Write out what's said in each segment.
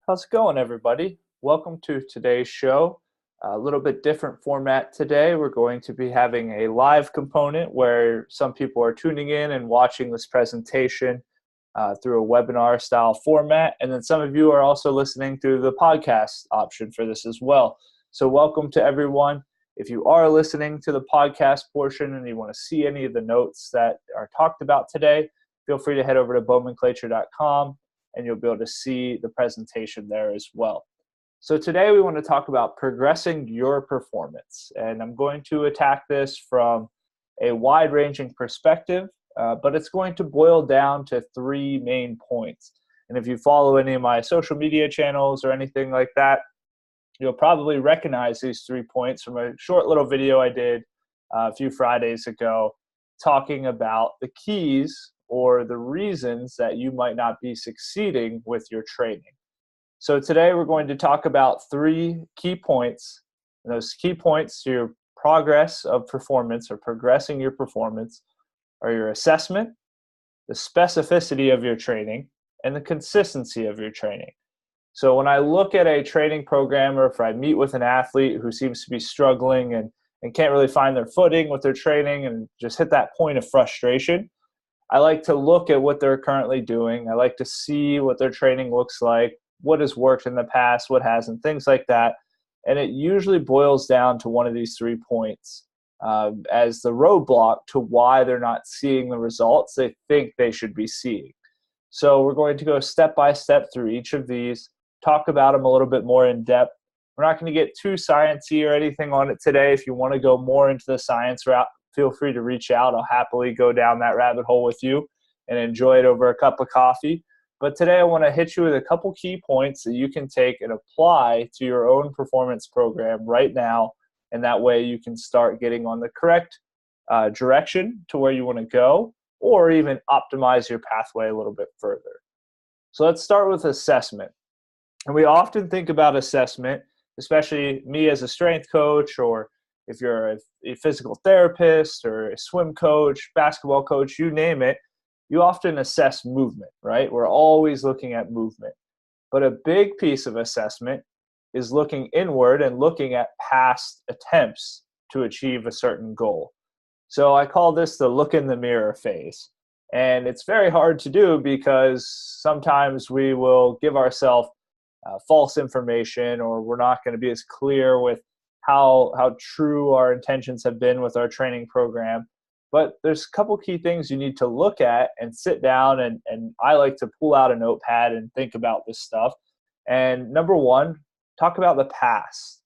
How's it going, everybody? Welcome to today's show. A little bit different format today. We're going to be having a live component where some people are tuning in and watching this presentation through a webinar style format. And then some of you are also listening through the podcast option for this as well. So welcome to everyone. If you are listening to the podcast portion and you want to see any of the notes that are talked about today, feel free to head over to bowmanclature.com and you'll be able to see the presentation there as well. So today we want to talk about progressing your performance. And I'm going to attack this from a wide-ranging perspective, but it's going to boil down to three main points. And if you follow any of my social media channels or anything like that, you'll probably recognize these 3 points from a short little video I did a few Fridays ago talking about the keys or the reasons that you might not be succeeding with your training. So today we're going to talk about 3 key points. And those key points to your progress of performance or progressing your performance are your assessment, the specificity of your training, and the consistency of your training. So when I look at a training program or if I meet with an athlete who seems to be struggling and can't really find their footing with their training and just hit that point of frustration, I like to look at what they're currently doing. I like to see what their training looks like, what has worked in the past, what hasn't, things like that. And it usually boils down to one of these 3 points as the roadblock to why they're not seeing the results they think they should be seeing. So we're going to go step by step through each of these, talk about them a little bit more in depth. We're not going to get too sciencey or anything on it today. If you want to go more into the science route, feel free to reach out. I'll happily go down that rabbit hole with you and enjoy it over a cup of coffee. But today I want to hit you with a couple key points that you can take and apply to your own performance program right now. And that way you can start getting on the correct direction to where you want to go, or even optimize your pathway a little bit further. So let's start with assessment. And we often think about assessment, especially me as a strength coach, or if you're a physical therapist or a swim coach, basketball coach, you name it, you often assess movement, right? We're always looking at movement. But a big piece of assessment is looking inward and looking at past attempts to achieve a certain goal. So I call this the look in the mirror phase. And it's very hard to do because sometimes we will give ourselves false information, or we're not going to be as clear with how true our intentions have been with our training program. But there's a couple key things you need to look at and sit down, and I like to pull out a notepad and think about this stuff. And number one, talk about the past.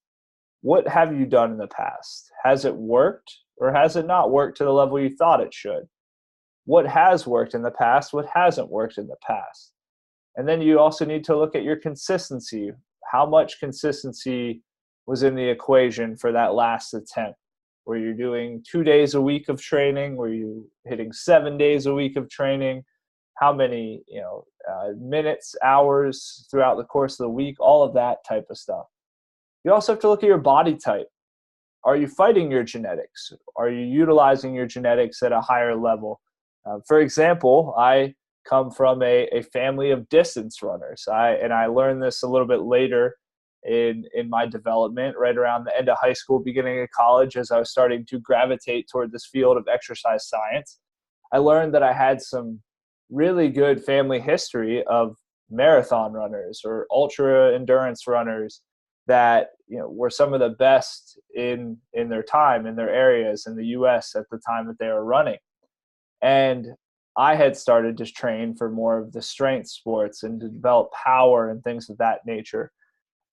What have you done in the past? Has it worked, or has it not worked to the level you thought it should? What has worked in the past? What hasn't worked in the past? And then you also need to look at your consistency. How much consistency was in the equation for that last attempt? Were you doing 2 days a week of training? Were you hitting 7 days a week of training? How many minutes, hours throughout the course of the week? All of that type of stuff. You also have to look at your body type. Are you fighting your genetics? Are you utilizing your genetics at a higher level? For example, I come from a family of distance runners. I learned this a little bit later in my development, right around the end of high school, beginning of college, as I was starting to gravitate toward this field of exercise science. I learned that I had some really good family history of marathon runners or ultra endurance runners that were some of the best in their time, in their areas in the US at the time that they were running. And I had started to train for more of the strength sports and to develop power and things of that nature.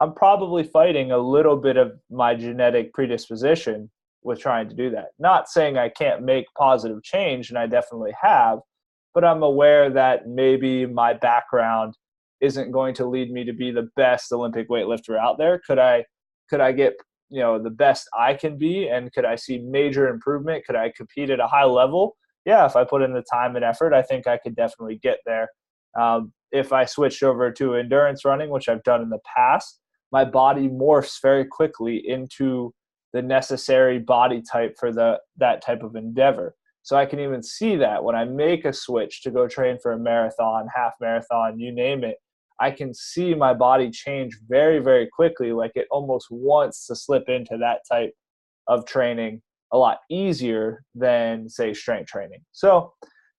I'm probably fighting a little bit of my genetic predisposition with trying to do that. Not saying I can't make positive change, and I definitely have, but I'm aware that maybe my background isn't going to lead me to be the best Olympic weightlifter out there. Could I get the best I can be, and could I see major improvement? Could I compete at a high level? Yeah, if I put in the time and effort, I think I could definitely get there. If I switched over to endurance running, which I've done in the past, my body morphs very quickly into the necessary body type for that type of endeavor. So I can even see that when I make a switch to go train for a marathon, half marathon, you name it, I can see my body change very, very quickly. Like it almost wants to slip into that type of training a lot easier than, say, strength training. So,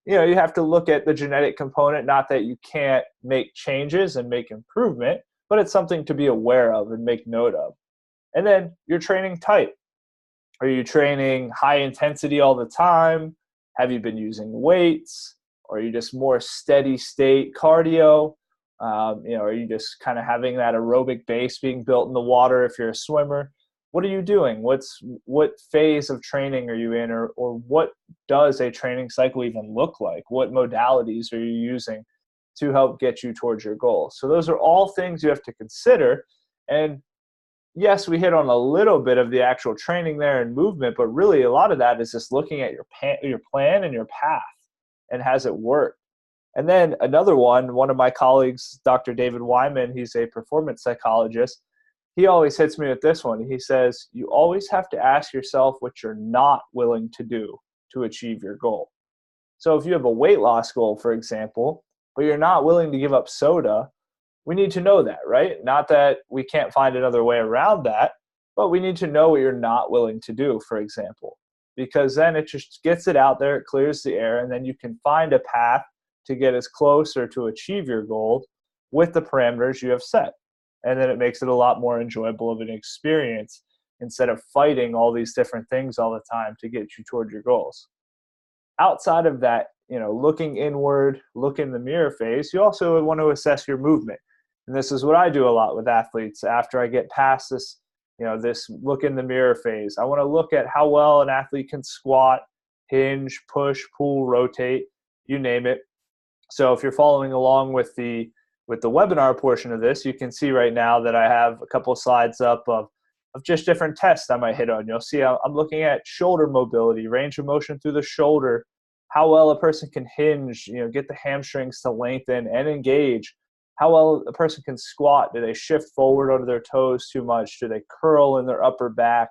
you have to look at the genetic component, not that you can't make changes and make improvement, but it's something to be aware of and make note of. And then your training type. Are you training high intensity all the time? Have you been using weights? Or are you just more steady state cardio? Are you just kind of having that aerobic base being built in the water if you're a swimmer? What are you doing? What phase of training are you in, or what does a training cycle even look like? What modalities are you using to help get you towards your goal? So those are all things you have to consider. And yes, we hit on a little bit of the actual training there and movement, but really a lot of that is just looking at your plan and your path, and has it worked? And then another one of my colleagues, Dr. David Wyman, he's a performance psychologist. He always hits me with this one. He says, you always have to ask yourself what you're not willing to do to achieve your goal. So if you have a weight loss goal, for example, but you're not willing to give up soda, we need to know that, right? Not that we can't find another way around that, but we need to know what you're not willing to do, for example, because then it just gets it out there, it clears the air, and then you can find a path to get as closer to achieve your goal with the parameters you have set. And then it makes it a lot more enjoyable of an experience instead of fighting all these different things all the time to get you toward your goals. Outside of that, looking inward, look in the mirror phase, you also want to assess your movement. And this is what I do a lot with athletes after I get past this, this look in the mirror phase. I want to look at how well an athlete can squat, hinge, push, pull, rotate, you name it. So if you're following along with the webinar portion of this, you can see right now that I have a couple of slides up of just different tests I might hit on. You'll see I'm looking at shoulder mobility, range of motion through the shoulder, how well a person can hinge, get the hamstrings to lengthen and engage, how well a person can squat. Do they shift forward onto their toes too much? Do they curl in their upper back?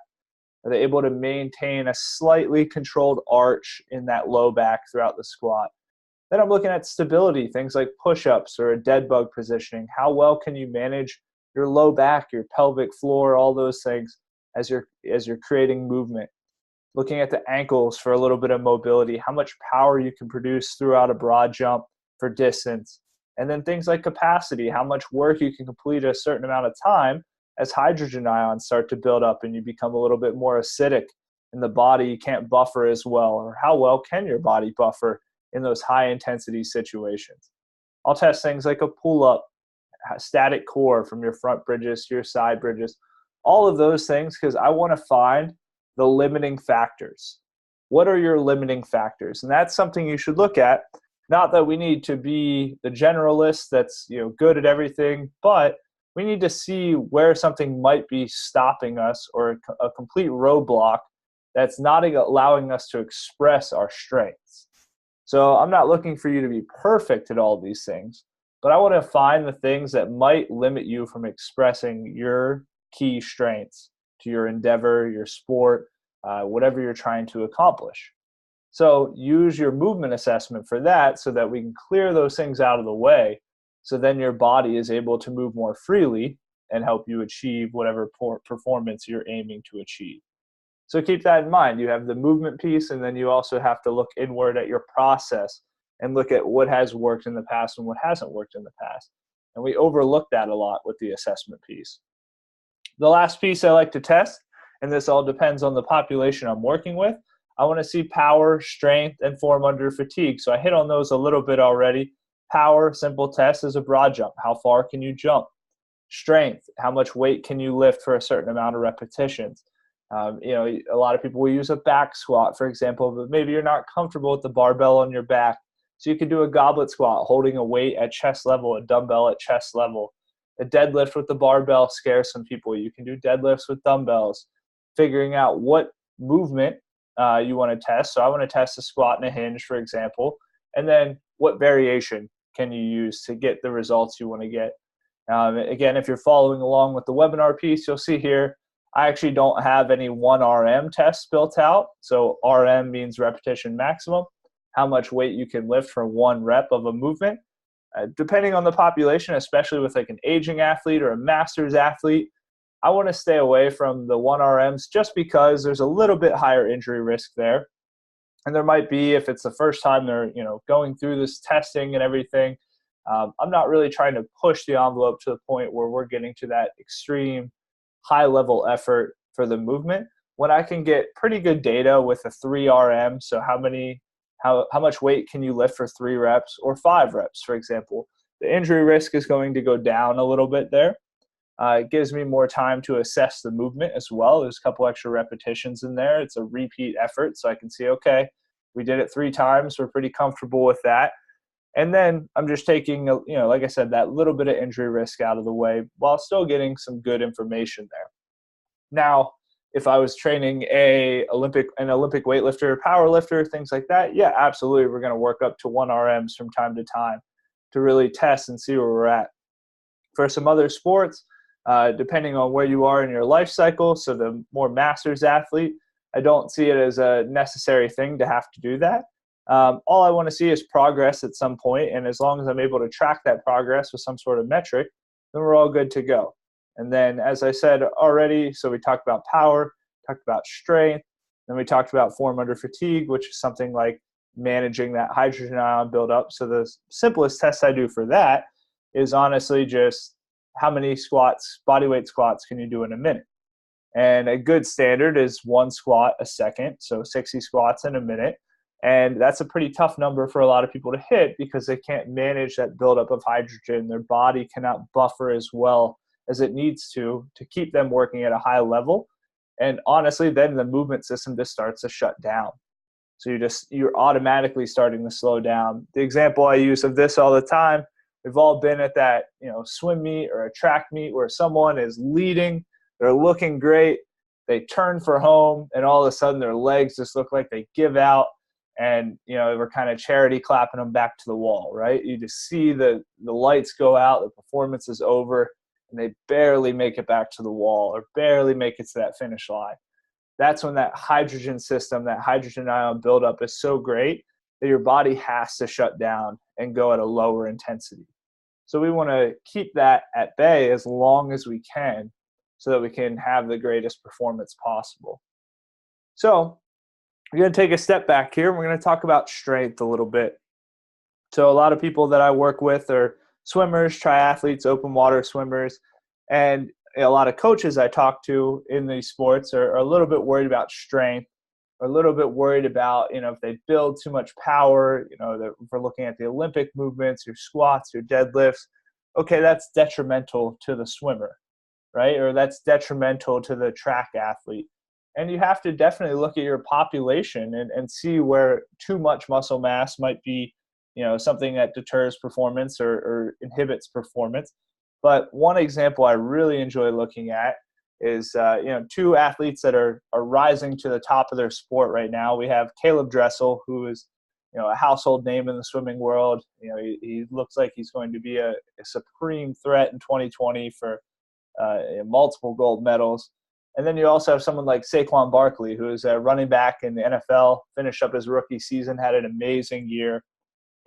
Are they able to maintain a slightly controlled arch in that low back throughout the squat? Then I'm looking at stability, things like push-ups or a dead bug positioning. How well can you manage your low back, your pelvic floor, all those things as you're creating movement? Looking at the ankles for a little bit of mobility, how much power you can produce throughout a broad jump for distance. And then things like capacity, how much work you can complete at a certain amount of time as hydrogen ions start to build up and you become a little bit more acidic in the body, you can't buffer as well, or how well can your body buffer in those high intensity situations. I'll test things like a pull-up, static core from your front bridges to your side bridges, all of those things, because I want to find the limiting factors. What are your limiting factors? And that's something you should look at. Not that we need to be the generalist that's good at everything, but we need to see where something might be stopping us, or a complete roadblock that's not allowing us to express our strengths. So I'm not looking for you to be perfect at all these things, but I want to find the things that might limit you from expressing your key strengths to your endeavor, your sport, whatever you're trying to accomplish. So use your movement assessment for that so that we can clear those things out of the way, so then your body is able to move more freely and help you achieve whatever performance you're aiming to achieve. So keep that in mind. You have the movement piece, and then you also have to look inward at your process and look at what has worked in the past and what hasn't worked in the past. And we overlook that a lot with the assessment piece. The last piece I like to test, and this all depends on the population I'm working with, I want to see power, strength, and form under fatigue. So I hit on those a little bit already. Power, simple test, is a broad jump. How far can you jump? Strength, how much weight can you lift for a certain amount of repetitions? A lot of people will use a back squat, for example, but maybe you're not comfortable with the barbell on your back. So you can do a goblet squat, holding a weight at chest level, a dumbbell at chest level. A deadlift with the barbell scares some people. You can do deadlifts with dumbbells. Figuring out what movement you want to test. So I want to test a squat and a hinge, for example. And then what variation can you use to get the results you want to get? Again, if you're following along with the webinar piece, you'll see here, I actually don't have any 1RM tests built out. So RM means repetition maximum, how much weight you can lift for one rep of a movement. Depending on the population, especially with like an aging athlete or a masters athlete, I want to stay away from the 1RMs just because there's a little bit higher injury risk there. And there might be, if it's the first time they're going through this testing and everything. I'm not really trying to push the envelope to the point where we're getting to that extreme high level effort for the movement when I can get pretty good data with a 3RM. So how much weight can you lift for 3 reps or 5 reps, for example? The injury risk is going to go down a little bit there. It gives me more time to assess the movement as well. There's a couple extra repetitions in there. It's a repeat effort, so I can see, okay, we did it 3 times. We're pretty comfortable with that. And then I'm just taking, like I said, that little bit of injury risk out of the way while still getting some good information there. Now, if I was training an Olympic weightlifter, power lifter, things like that, yeah, absolutely, we're going to work up to 1RMs from time to time to really test and see where we're at. For some other sports, depending on where you are in your life cycle, so the more masters athlete, I don't see it as a necessary thing to have to do that. All I want to see is progress at some point, and as long as I'm able to track that progress with some sort of metric, then we're all good to go. And then, as I said already, so we talked about power, talked about strength, then we talked about form under fatigue, which is something like managing that hydrogen ion buildup. So the simplest test I do for that is honestly just how many squats, bodyweight squats, can you do in a minute? And a good standard is 1 squat a second, so 60 squats in a minute. And that's a pretty tough number for a lot of people to hit because they can't manage that buildup of hydrogen. Their body cannot buffer as well as it needs to keep them working at a high level. And honestly, then the movement system just starts to shut down. So you're automatically starting to slow down. The example I use of this all the time, we've all been at that swim meet or a track meet where someone is leading, they're looking great, they turn for home, and all of a sudden their legs just look like they give out, and we're kind of charity clapping them back to the wall, right? You just see the lights go out, the performance is over, and they barely make it back to the wall or barely make it to that finish line. That's when that hydrogen system, that hydrogen ion buildup is so great that your body has to shut down and go at a lower intensity. So we want to keep that at bay as long as we can so that we can have the greatest performance possible. So we're going to take a step back here. We're going to talk about strength a little bit. So a lot of people that I work with are swimmers, triathletes, open water swimmers, and a lot of coaches I talk to in these sports are a little bit worried about strength, or a little bit worried about, if they build too much power, that if we're looking at the Olympic movements, your squats, your deadlifts, okay, that's detrimental to the swimmer, right? Or that's detrimental to the track athlete. And you have to definitely look at your population and see where too much muscle mass might be, something that deters performance or inhibits performance. But one example I really enjoy looking at is, 2 athletes that are rising to the top of their sport right now. We have Caleb Dressel, who is, a household name in the swimming world. He looks like he's going to be a supreme threat in 2020 for multiple gold medals. And then you also have someone like Saquon Barkley, who is a running back in the NFL, finished up his rookie season, had an amazing year.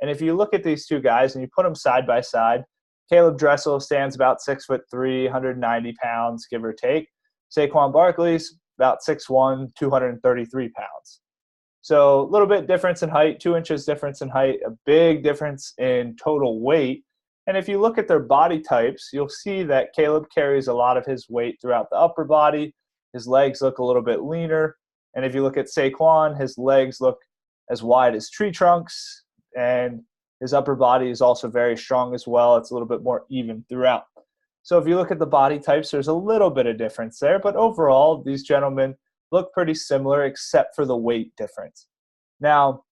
And if you look at these 2 guys and you put them side by side, Caleb Dressel stands about 6'3", 190 pounds, give or take. Saquon Barkley's about 6'1", 233 pounds. So a little bit difference in height, 2 inches difference in height, a big difference in total weight. And if you look at their body types, you'll see that Caleb carries a lot of his weight throughout the upper body. His legs look a little bit leaner. And if you look at Saquon, his legs look as wide as tree trunks, and his upper body is also very strong as well. It's a little bit more even throughout. So if you look at the body types, there's a little bit of difference there. But overall, these gentlemen look pretty similar except for the weight difference. Now,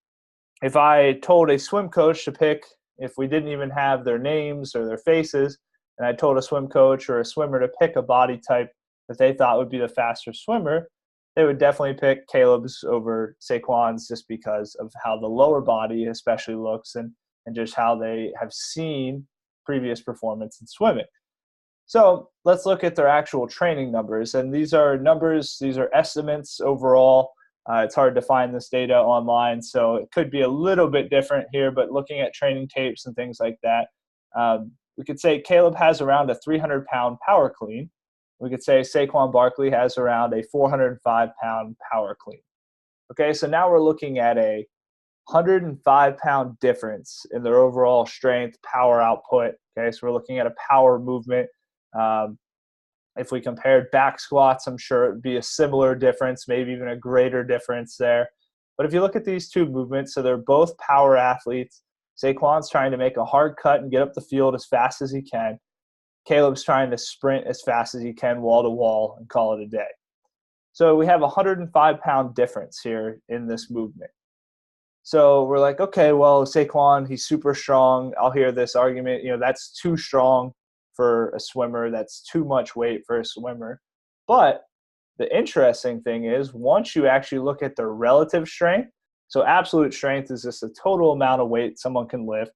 if I told a swim coach to pick, if we didn't even have their names or their faces, and I told a swim coach or a swimmer to pick a body type that they thought would be the faster swimmer, they would definitely pick Caleb's over Saquon's just because of how the lower body especially looks and just how they have seen previous performance in swimming. So let's look at their actual training numbers. And these are numbers, these are estimates overall. It's hard to find this data online, so it could be a little bit different here, but looking at training tapes and things like that, We could say Caleb has around a 300-pound power clean. We could say Saquon Barkley has around a 405-pound power clean. Okay, so now we're looking at a 105-pound difference in their overall strength, power output. Okay, so we're looking at a power movement. If we compared back squats, I'm sure it would be a similar difference, maybe even a greater difference there. But if you look at these two movements, so they're both power athletes. Saquon's trying to make a hard cut and get up the field as fast as he can. Caleb's trying to sprint as fast as he can wall to wall and call it a day. So we have a 105-pound difference here in this movement. So we're like, okay, well, Saquon, he's super strong. I'll hear this argument, that's too strong for a swimmer. That's too much weight for a swimmer. But the interesting thing is, once you actually look at their relative strength, so absolute strength is just the total amount of weight someone can lift.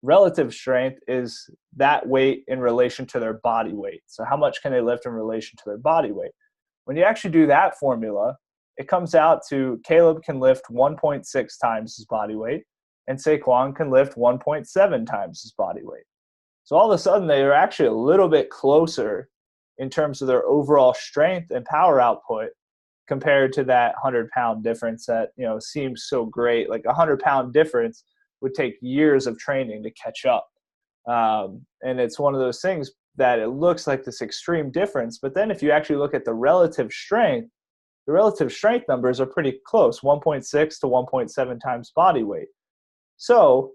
Relative strength is that weight in relation to their body weight. So how much can they lift in relation to their body weight? When you actually do that formula, it comes out to Caleb can lift 1.6 times his body weight, and Saquon can lift 1.7 times his body weight. So all of a sudden, they are actually a little bit closer in terms of their overall strength and power output compared to that 100-pound difference that, seems so great. Like a 100-pound difference would take years of training to catch up. And it's one of those things that it looks like this extreme difference. But then if you actually look at the relative strength numbers are pretty close, 1.6 to 1.7 times body weight. So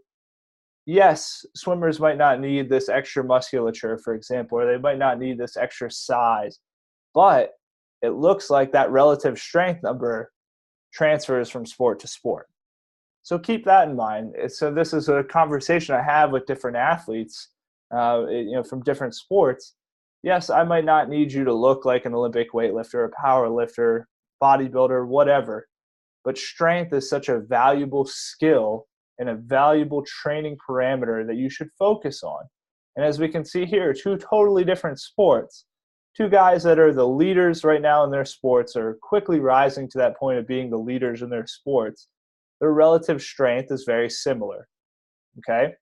yes, swimmers might not need this extra musculature, for example, or they might not need this extra size, but it looks like that relative strength number transfers from sport to sport. So keep that in mind. So this is a conversation I have with different athletes, from different sports. Yes, I might not need you to look like an Olympic weightlifter, a power lifter, bodybuilder, whatever, but strength is such a valuable skill and a valuable training parameter that you should focus on. And as we can see here, two totally different sports, two guys that are the leaders right now in their sports are quickly rising to that point of being the leaders in their sports. Their relative strength is very similar, okay?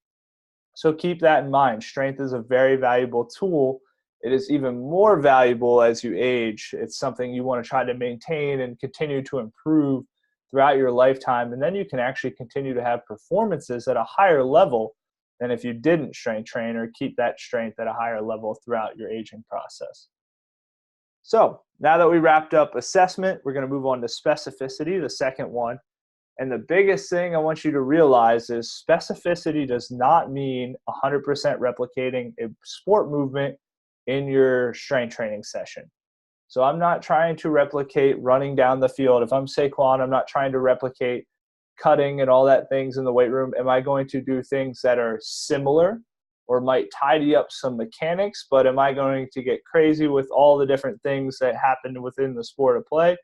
So keep that in mind. Strength is a very valuable tool. It is even more valuable as you age. It's something you want to try to maintain and continue to improve throughout your lifetime, and then you can actually continue to have performances at a higher level than if you didn't strength train or keep that strength at a higher level throughout your aging process. So now that we wrapped up assessment, we're going to move on to specificity, the second one. And the biggest thing I want you to realize is specificity does not mean 100% replicating a sport movement in your strength training session. So I'm not trying to replicate running down the field. If I'm Saquon, I'm not trying to replicate cutting and all that things in the weight room. Am I going to do things that are similar or might tidy up some mechanics, but am I going to get crazy with all the different things that happen within the sport of play?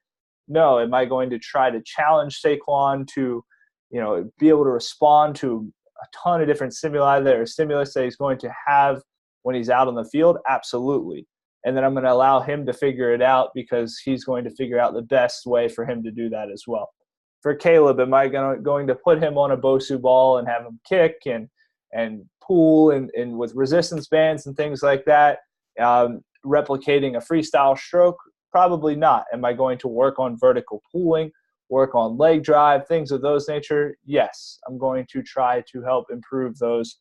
No. Am I going to try to challenge Saquon to, be able to respond to a ton of different stimuli that are stimulus that he's going to have when he's out on the field? Absolutely. And then I'm going to allow him to figure it out because he's going to figure out the best way for him to do that as well. For Caleb, am I going to put him on a Bosu ball and have him kick and pull and with resistance bands and things like that, replicating a freestyle stroke? Probably not. Am I going to work on vertical pulling, work on leg drive, things of those nature? Yes, I'm going to try to help improve those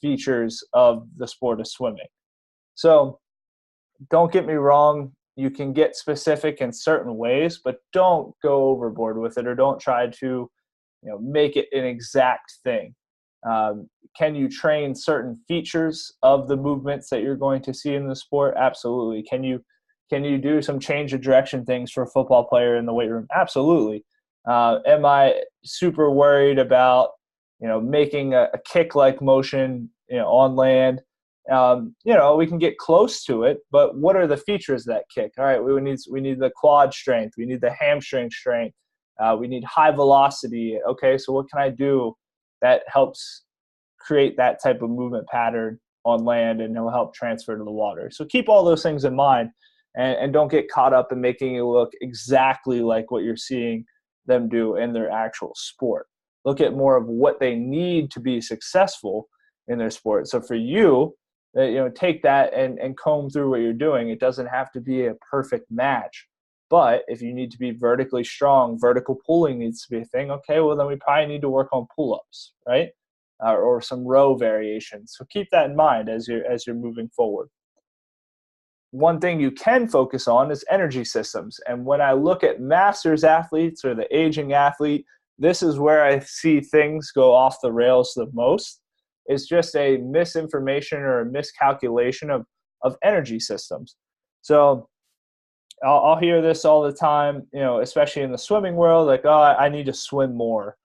features of the sport of swimming. So don't get me wrong, you can get specific in certain ways, but don't go overboard with it or don't try to make it an exact thing. Can you train certain features of the movements that you're going to see in the sport? Absolutely. Can you do some change of direction things for a football player in the weight room? Absolutely. Am I super worried about making a kick-like motion on land? We can get close to it, but what are the features of that kick? All right, we need the quad strength, we need the hamstring strength, we need high velocity. Okay, so what can I do that helps create that type of movement pattern on land and it'll help transfer to the water? So keep all those things in mind and don't get caught up in making it look exactly like what you're seeing them do in their actual sport. Look at more of what they need to be successful in their sport. So for you, take that and comb through what you're doing. It doesn't have to be a perfect match. But if you need to be vertically strong, vertical pulling needs to be a thing. Okay, well then we probably need to work on pull-ups, right? Or some row variations. So keep that in mind as you're moving forward. One thing you can focus on is energy systems. And when I look at masters athletes or the aging athlete, this is where I see things go off the rails the most. It's just a misinformation or a miscalculation of energy systems. So I'll hear this all the time, especially in the swimming world, like, oh, I need to swim more.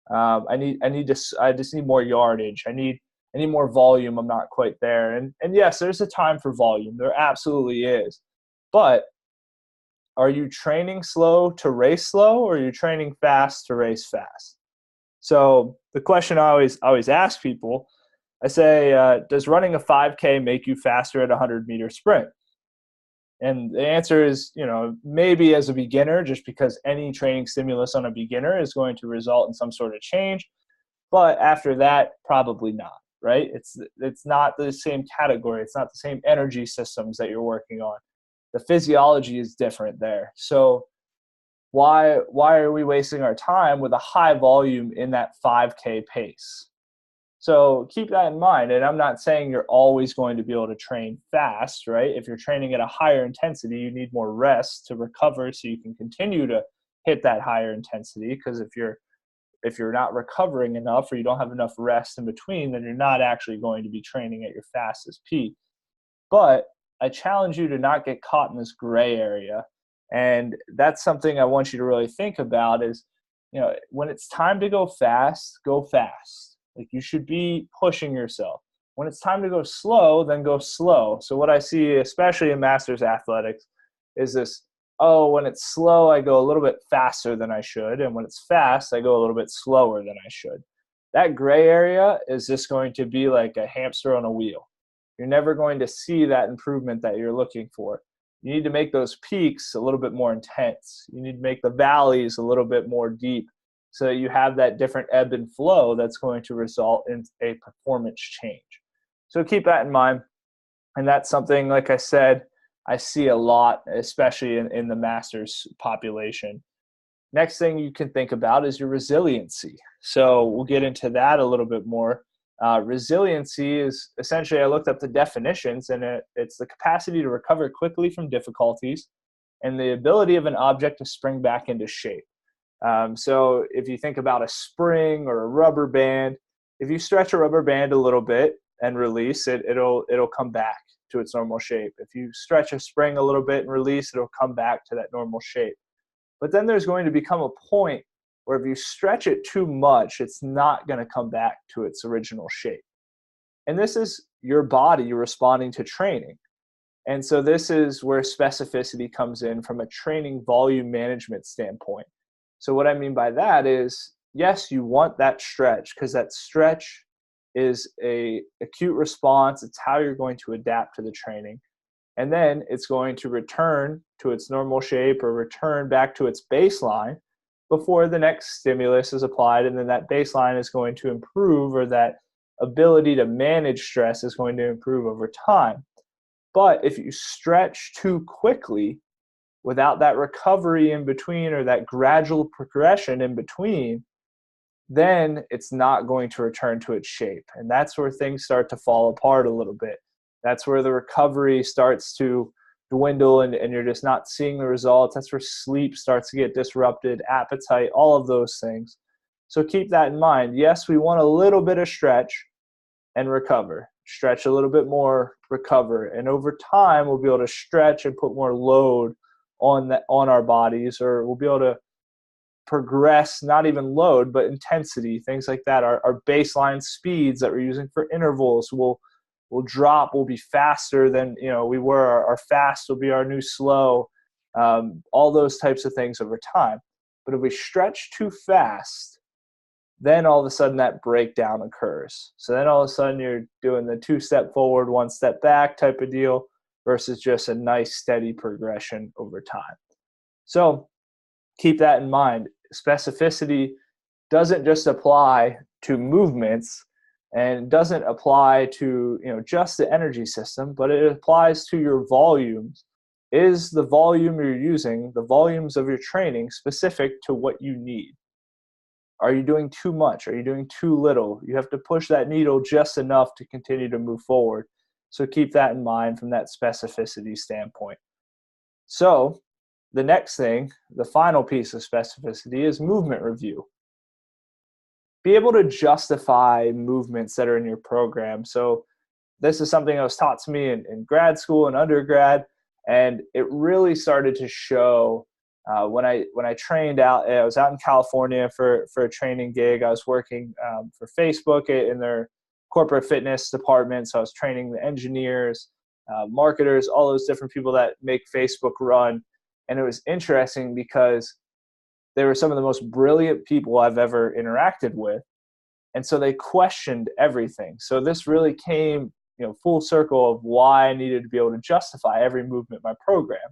I just need more yardage. I need more volume. I'm not quite there. And yes, there's a time for volume. There absolutely is. But are you training slow to race slow, or are you training fast to race fast? So the question I always ask people, I say, does running a 5K make you faster at a 100-meter sprint? And the answer is, maybe as a beginner, just because any training stimulus on a beginner is going to result in some sort of change. But after that, probably not, right? It's not the same category. It's not the same energy systems that you're working on. The physiology is different there. So why are we wasting our time with a high volume in that 5K pace? So keep that in mind. And I'm not saying you're always going to be able to train fast, right? If you're training at a higher intensity, you need more rest to recover so you can continue to hit that higher intensity. Because if you're not recovering enough, or you don't have enough rest in between, then you're not actually going to be training at your fastest peak. But I challenge you to not get caught in this gray area. And that's something I want you to really think about is, when it's time to go fast, go fast. Like, you should be pushing yourself. When it's time to go slow, then go slow. So what I see, especially in masters athletics, is this, when it's slow, I go a little bit faster than I should. And when it's fast, I go a little bit slower than I should. That gray area is just going to be like a hamster on a wheel. You're never going to see that improvement that you're looking for. You need to make those peaks a little bit more intense. You need to make the valleys a little bit more deep, so you have that different ebb and flow that's going to result in a performance change. So keep that in mind. And that's something, like I said, I see a lot, especially in the masters population. Next thing you can think about is your resiliency. So we'll get into that a little bit more. Resiliency is essentially, I looked up the definitions, and it's the capacity to recover quickly from difficulties and the ability of an object to spring back into shape. So if you think about a spring or a rubber band, if you stretch a rubber band a little bit and release it, it'll come back to its normal shape. If you stretch a spring a little bit and release, it'll come back to that normal shape. But then there's going to become a point where if you stretch it too much, it's not going to come back to its original shape. And this is your body responding to training. And so this is where specificity comes in from a training volume management standpoint. So what I mean by that is, yes, you want that stretch, because that stretch is a acute response. It's how you're going to adapt to the training. And then it's going to return to its normal shape or return back to its baseline before the next stimulus is applied. And then that baseline is going to improve, or that ability to manage stress is going to improve over time. But if you stretch too quickly without that recovery in between, or that gradual progression in between, then it's not going to return to its shape. And that's where things start to fall apart a little bit. That's where the recovery starts to dwindle, and you're just not seeing the results. That's where sleep starts to get disrupted, appetite, all of those things. So keep that in mind. Yes, we want a little bit of stretch and recover. Stretch a little bit more, recover. And over time, we'll be able to stretch and put more load on our bodies, or we'll be able to progress, not even load, but intensity, things like that. Our baseline speeds that we're using for intervals will drop, will be faster than we were. Our fast will be our new slow, all those types of things over time. But if we stretch too fast, then all of a sudden that breakdown occurs. So then all of a sudden you're doing the 2-step forward, 1-step back type of deal versus just a nice steady progression over time. So keep that in mind. Specificity doesn't just apply to movements And it doesn't apply to, just the energy system, but it applies to your volumes. Is the volume you're using, the volumes of your training, specific to what you need? Are you doing too much? Are you doing too little? You have to push that needle just enough to continue to move forward. So keep that in mind from that specificity standpoint. So the next thing, the final piece of specificity, is movement review. Be able to justify movements that are in your program. So this is something that was taught to me in grad school and undergrad, and it really started to show when I trained out. I was out in California for a training gig. I was working for Facebook in their corporate fitness department, so I was training the engineers, marketers, all those different people that make Facebook run. And it was interesting because they were some of the most brilliant people I've ever interacted with. And so they questioned everything. So this really came, full circle of why I needed to be able to justify every movement in my program.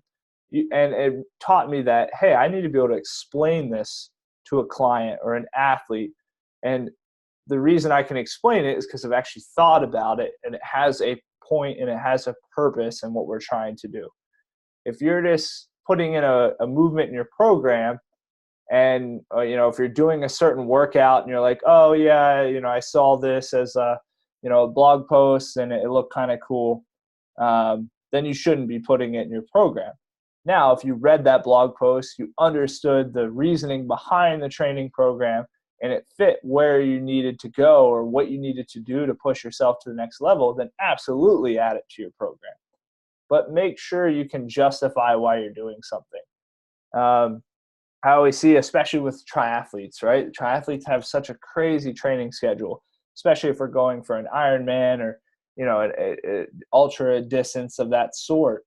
And it taught me that, hey, I need to be able to explain this to a client or an athlete. And the reason I can explain it is because I've actually thought about it, and it has a point and it has a purpose in what we're trying to do. If you're just putting in a movement in your program, and if you're doing a certain workout and you're like, oh yeah, I saw this as a blog post and it looked kind of cool, then you shouldn't be putting it in your program. Now, if you read that blog post, you understood the reasoning behind the training program, and it fit where you needed to go or what you needed to do to push yourself to the next level, then absolutely add it to your program. But make sure you can justify why you're doing something. I always see, especially with triathletes, right? Triathletes have such a crazy training schedule, especially if we're going for an Ironman or, an ultra distance of that sort.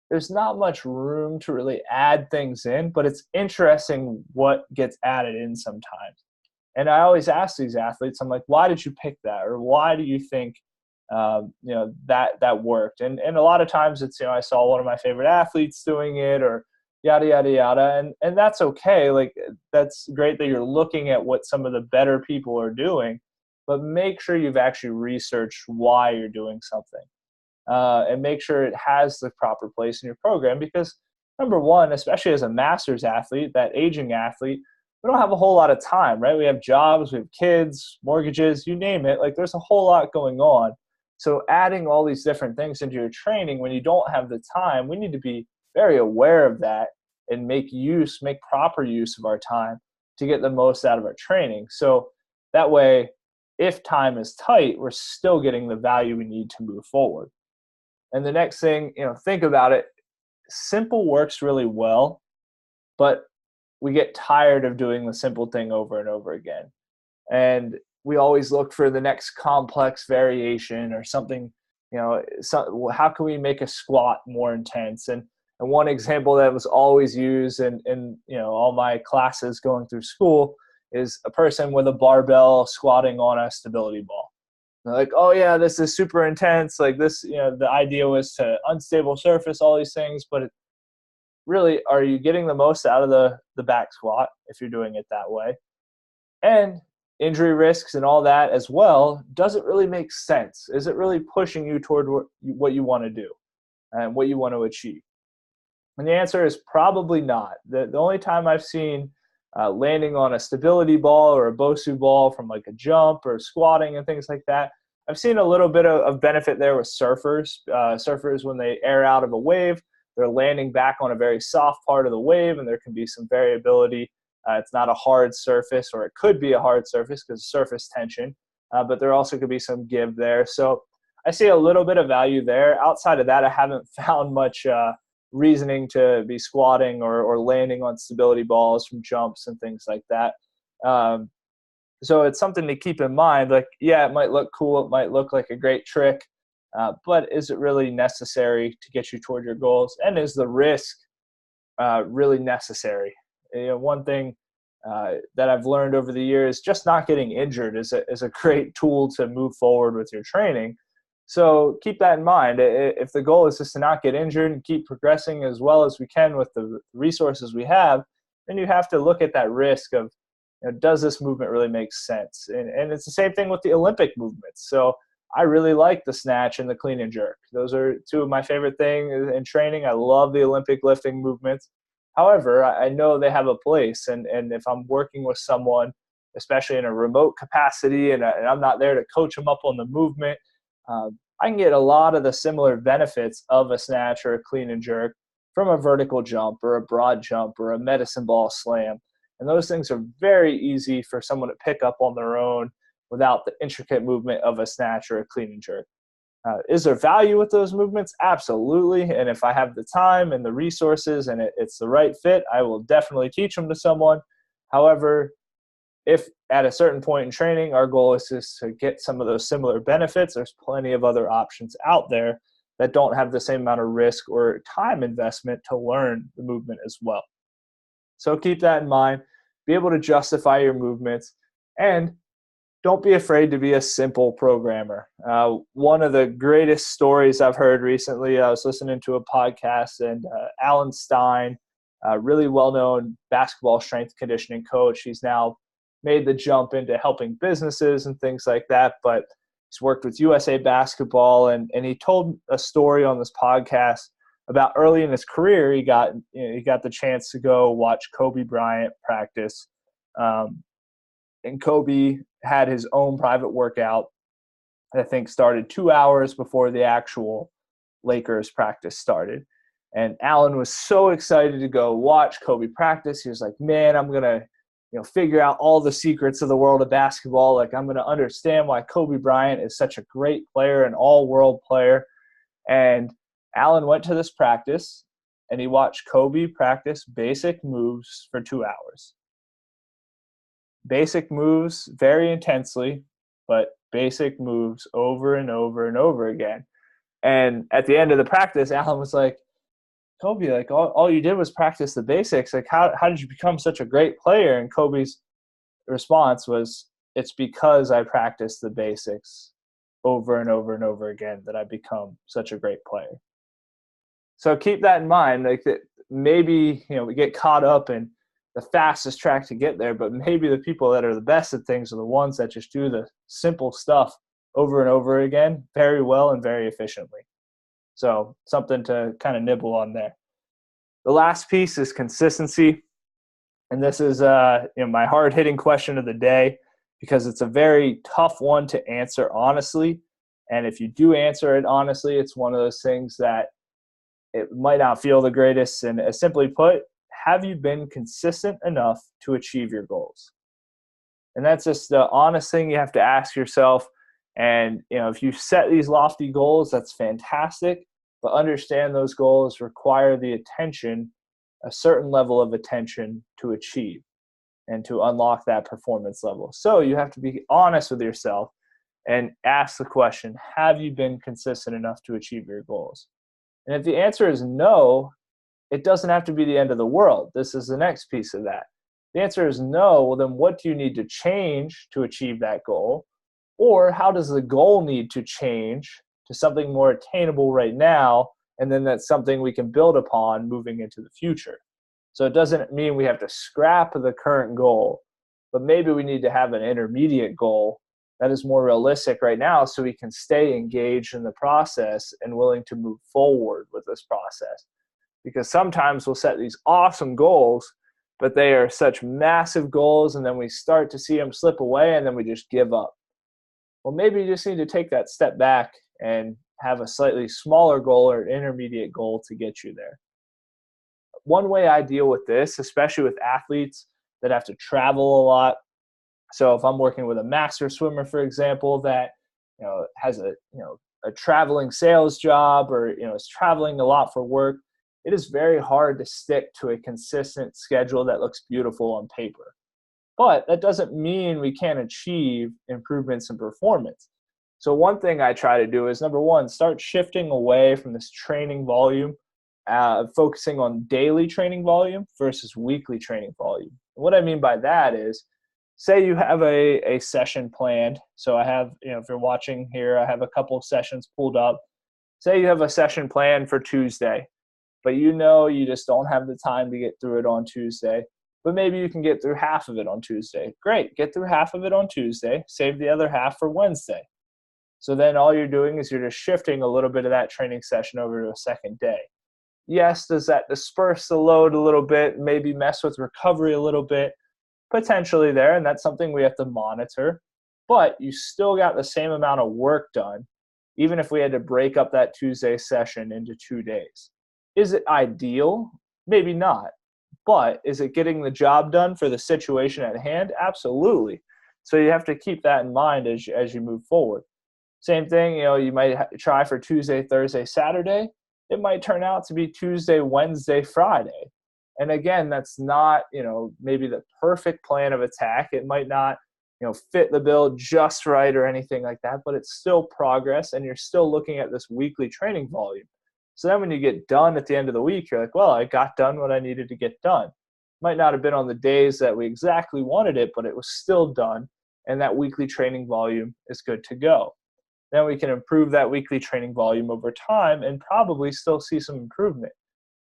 There's not much room to really add things in, but it's interesting what gets added in sometimes. And I always ask these athletes, I'm like, why did you pick that? Or why do you think, that worked? And a lot of times it's, I saw one of my favorite athletes doing it, or yada, yada, yada. And that's okay. Like, that's great that you're looking at what some of the better people are doing, but make sure you've actually researched why you're doing something. And make sure it has the proper place in your program, because number one, especially as a master's athlete, that aging athlete, we don't have a whole lot of time, right? We have jobs, we have kids, mortgages, you name it. Like, there's a whole lot going on. So adding all these different things into your training when you don't have the time, we need to be very aware of that and make proper use of our time to get the most out of our training. So that way, if time is tight, we're still getting the value we need to move forward. And the next thing, think about it. Simple works really well, but we get tired of doing the simple thing over and over again. And we always look for the next complex variation or something, how can we make a squat more intense? And one example that was always used in all my classes going through school is a person with a barbell squatting on a stability ball. They're like, oh yeah, this is super intense. Like this, the idea was to unstable surface, all these things, but really, are you getting the most out of the back squat if you're doing it that way? And injury risks and all that as well, does it really make sense? Is it really pushing you toward what you want to do and what you want to achieve? And the answer is probably not. The only time I've seen landing on a stability ball or a BOSU ball from like a jump or squatting and things like that, I've seen a little bit of benefit there with surfers. Surfers, when they air out of a wave, they're landing back on a very soft part of the wave, and there can be some variability. It's not a hard surface, or it could be a hard surface because of surface tension, but there also could be some give there. So I see a little bit of value there. Outside of that, I haven't found much reasoning to be squatting or landing on stability balls from jumps and things like that. So it's something to keep in mind. Like, yeah, it might look cool. It might look like a great trick, but is it really necessary to get you toward your goals? And is the risk really necessary? One thing that I've learned over the years, just not getting injured is a great tool to move forward with your training. So keep that in mind. If the goal is just to not get injured and keep progressing as well as we can with the resources we have, then you have to look at that risk of, does this movement really make sense? And it's the same thing with the Olympic movements. So I really like the snatch and the clean and jerk. Those are two of my favorite things in training. I love the Olympic lifting movements. However, I know they have a place. And if I'm working with someone, especially in a remote capacity, and I'm not there to coach them up on the movement, I can get a lot of the similar benefits of a snatch or a clean and jerk from a vertical jump or a broad jump or a medicine ball slam. And those things are very easy for someone to pick up on their own without the intricate movement of a snatch or a clean and jerk. Is there value with those movements? Absolutely. And if I have the time and the resources and it's the right fit, I will definitely teach them to someone. However, if at a certain point in training, our goal is just to get some of those similar benefits, there's plenty of other options out there that don't have the same amount of risk or time investment to learn the movement as well. So keep that in mind. Be able to justify your movements, and don't be afraid to be a simple programmer. One of the greatest stories I've heard recently, I was listening to a podcast, and Alan Stein, a really well-known basketball strength conditioning coach, he's now made the jump into helping businesses and things like that, but he's worked with USA Basketball, and he told a story on this podcast about early in his career, he got the chance to go watch Kobe Bryant practice. And Kobe had his own private workout, I think started 2 hours before the actual Lakers practice started. And Allen was so excited to go watch Kobe practice. He was like, man, I'm going to figure out all the secrets of the world of basketball. Like, I'm going to understand why Kobe Bryant is such a great player, an all-world player. And Allen went to this practice, and he watched Kobe practice basic moves for 2 hours. Basic moves very intensely, but basic moves over and over and over again. And at the end of the practice, Allen was like, Kobe, like all you did was practice the basics. Like, how did you become such a great player? And Kobe's response was, it's because I practiced the basics over and over and over again that I become such a great player. So keep that in mind. Like, that maybe, we get caught up in the fastest track to get there, but maybe the people that are the best at things are the ones that just do the simple stuff over and over again very well and very efficiently. So something to kind of nibble on there. The last piece is consistency. And this is my hard-hitting question of the day, because it's a very tough one to answer honestly. And if you do answer it honestly, it's one of those things that it might not feel the greatest. And simply put, have you been consistent enough to achieve your goals? And that's just the honest thing you have to ask yourself. And, if you set these lofty goals, that's fantastic. But understand those goals require the attention, a certain level of attention to achieve and to unlock that performance level. So you have to be honest with yourself and ask the question, have you been consistent enough to achieve your goals? And if the answer is no, it doesn't have to be the end of the world. This is the next piece of that. The answer is no, well, then what do you need to change to achieve that goal? Or how does the goal need to change to something more attainable right now, and then that's something we can build upon moving into the future? So it doesn't mean we have to scrap the current goal, but maybe we need to have an intermediate goal that is more realistic right now so we can stay engaged in the process and willing to move forward with this process. Because sometimes we'll set these awesome goals, but they are such massive goals, and then we start to see them slip away, and then we just give up. Well, maybe you just need to take that step back and have a slightly smaller goal or intermediate goal to get you there. One way I deal with this, especially with athletes that have to travel a lot. So if I'm working with a master swimmer, for example, that has a traveling sales job, or is traveling a lot for work, it is very hard to stick to a consistent schedule that looks beautiful on paper. But that doesn't mean we can't achieve improvements in performance. So one thing I try to do is, number one, start shifting away from this training volume, focusing on daily training volume versus weekly training volume. And what I mean by that is, say you have a session planned. So I have, if you're watching here, I have a couple of sessions pulled up. Say you have a session planned for Tuesday, but you just don't have the time to get through it on Tuesday. but maybe you can get through half of it on Tuesday. Great, get through half of it on Tuesday, save the other half for Wednesday. So then all you're doing is you're just shifting a little bit of that training session over to a second day. Yes, does that disperse the load a little bit, maybe mess with recovery a little bit? Potentially there, and that's something we have to monitor. But you still got the same amount of work done, even if we had to break up that Tuesday session into 2 days. Is it ideal? Maybe not. But is it getting the job done for the situation at hand? Absolutely. So you have to keep that in mind as you move forward. Same thing, you might try for Tuesday, Thursday, Saturday. It might turn out to be Tuesday, Wednesday, Friday. And again, that's not, maybe the perfect plan of attack. It might not, fit the bill just right or anything like that, but it's still progress, and you're still looking at this weekly training volume. So then when you get done at the end of the week, you're like, well, I got done what I needed to get done. Might not have been on the days that we exactly wanted it, but it was still done, and that weekly training volume is good to go. Then we can improve that weekly training volume over time and probably still see some improvement.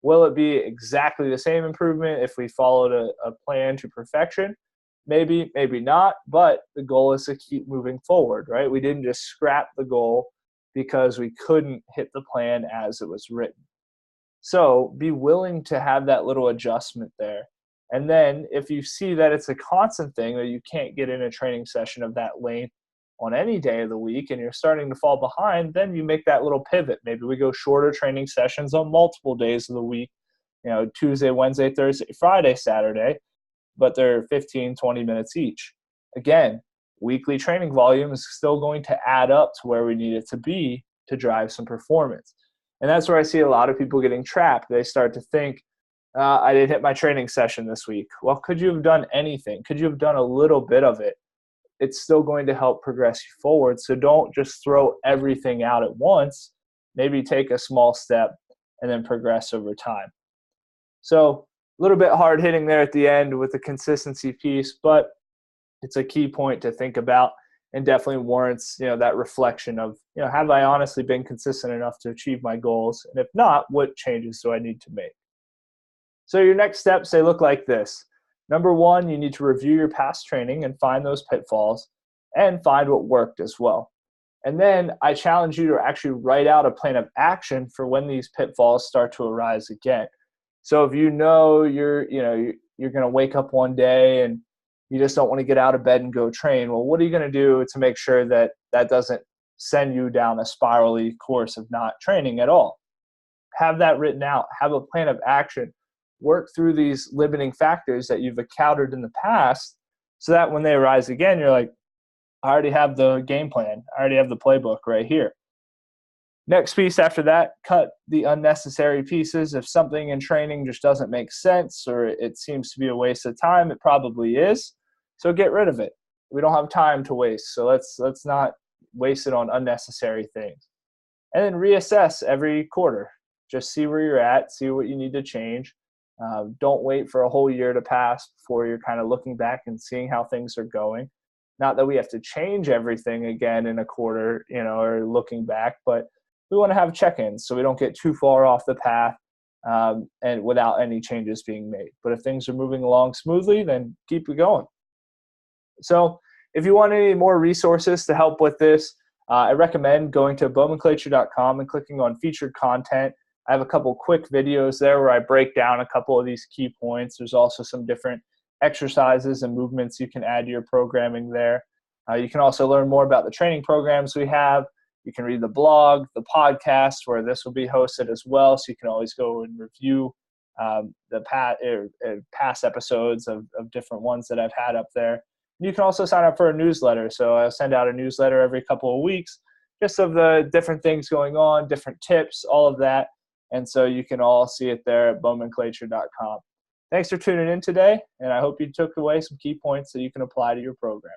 Will it be exactly the same improvement if we followed a plan to perfection? Maybe, maybe not, but the goal is to keep moving forward, right? We didn't just scrap the goal because we couldn't hit the plan as it was written. So be willing to have that little adjustment there. And then if you see that it's a constant thing, or you can't get in a training session of that length on any day of the week and you're starting to fall behind, then you make that little pivot. Maybe we go shorter training sessions on multiple days of the week, Tuesday, Wednesday, Thursday, Friday, Saturday, but they're 15, 20 minutes each. Again, weekly training volume is still going to add up to where we need it to be to drive some performance. And that's where I see a lot of people getting trapped. They start to think, I didn't hit my training session this week. Well, could you have done anything? Could you have done a little bit of it? It's still going to help progress you forward. So don't just throw everything out at once. Maybe take a small step and then progress over time. So a little bit hard hitting there at the end with the consistency piece, but it's a key point to think about and definitely warrants, that reflection of, have I honestly been consistent enough to achieve my goals? And if not, what changes do I need to make? So your next steps, they look like this. Number one, you need to review your past training and find those pitfalls and find what worked as well. And then I challenge you to actually write out a plan of action for when these pitfalls start to arise again. So if you're going to wake up one day and you just don't want to get out of bed and go train, well, what are you going to do to make sure that that doesn't send you down a spirally course of not training at all? Have that written out. Have a plan of action. Work through these limiting factors that you've encountered in the past so that when they arise again, you're like, I already have the game plan. I already have the playbook right here. Next piece after that, cut the unnecessary pieces. If something in training just doesn't make sense or it seems to be a waste of time, it probably is. So get rid of it. We don't have time to waste. So let's not waste it on unnecessary things. And then reassess every quarter. Just see where you're at, see what you need to change. Don't wait for a whole year to pass before you're kind of looking back and seeing how things are going. Not that we have to change everything again in a quarter, or looking back, but we want to have check-ins so we don't get too far off the path and without any changes being made. But if things are moving along smoothly, then keep it going. So if you want any more resources to help with this, I recommend going to bowmanclature.com and clicking on featured content. I have a couple quick videos there where I break down a couple of these key points. There's also some different exercises and movements you can add to your programming there. You can also learn more about the training programs we have. You can read the blog, the podcast, where this will be hosted as well. So you can always go and review the past episodes of different ones that I've had up there. You can also sign up for a newsletter. So I send out a newsletter every couple of weeks, just of the different things going on, different tips, all of that. And so you can all see it there at bowmanclature.com. Thanks for tuning in today, and I hope you took away some key points that you can apply to your programming.